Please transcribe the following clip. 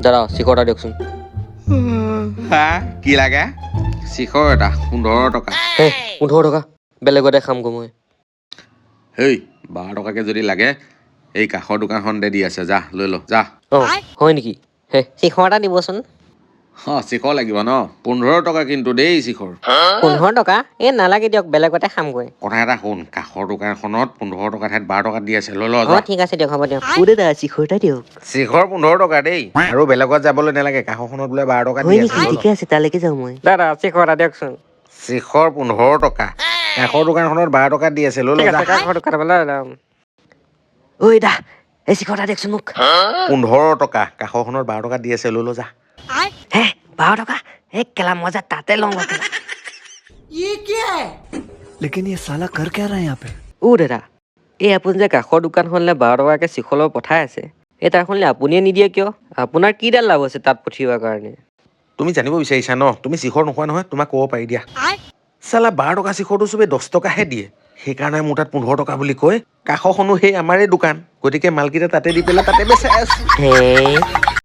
দাদা চিখৰ এটা দিয়কচোন। হা কি লাগে চিখৰ এটা 15 টকা হে 15 টকা বেলেগতে খামগৈ মই। হেই 12 টকাকে যদি লাগে এই কাষৰ দোকানখনতে দি আছে যা লৈ ল যা অঁ হয় নেকি? হে চিখৰ এটা দিবচোন। চিখৰ লাগিব ন 15 টকা কিন্তু দেই চিখৰ 15 টকা এই নালাগে দিয়ক বেলেগতে খামগৈ। কথা এটা শুন কাষৰ দোকানখনত 15 টকা ঠাইত 12 টকাত দি আছে লৈ ল অঁ যা ঠিক আছে দিয়ক হ'ব দিয়ক। দাদা চিখৰ এটা দিয়ক। চিখৰ 15 টকা দেই আৰু বেলেগত যাবলৈ নালাগে কাষৰখনত বোলে 12 টকা দি আছে লৈ ল। ঠিকে আছে তালৈকে যাওঁ মই। দাদা চিখৰ এটা দিয়কচোন। চিখৰ 15 টকা কাষৰ দোকানখনত 12 টকাত দি আছে লৈ ল যা কাষৰ দোকানৰ পৰা লৈ ল'ম। ঐ দা এই চিখৰ এটা দিয়কচোন মোক। 15 টকা কাষৰখনত 12 টকাত দি আছে লৈ ল যা হে 12 টকা এই কেলা মজা তাতে লওঁ लेकिन ये साला कर क्या रहा है यहाँ पे? দাদা এই আপুনি যে কাষৰ দোকানখনলৈ 12 টকাকৈ চিখৰ লগত পঠাই আছে এই তাৰখনলৈ আপুনিয়ে নিদিয়ে কিয়? আপোনাৰ কিডাল লাভ আছে তাত পঠিওৱাৰ কাৰণে? তুমি জানিব বিচাৰিছা ন তুমি চিখৰ নোখোৱা নহয় তোমাক ক'ব পাৰি দিয়া চালা 12 টকা চিখৰটো চবে 10 টকাহে দিয়ে সেইকাৰণে মোৰ তাত 15 টকা বুলি কৈ কাষৰখনো সেই আমাৰে দোকান গতিকে মালকেইটা তাতে দি পেলাই তাতে বেচাই আছো হে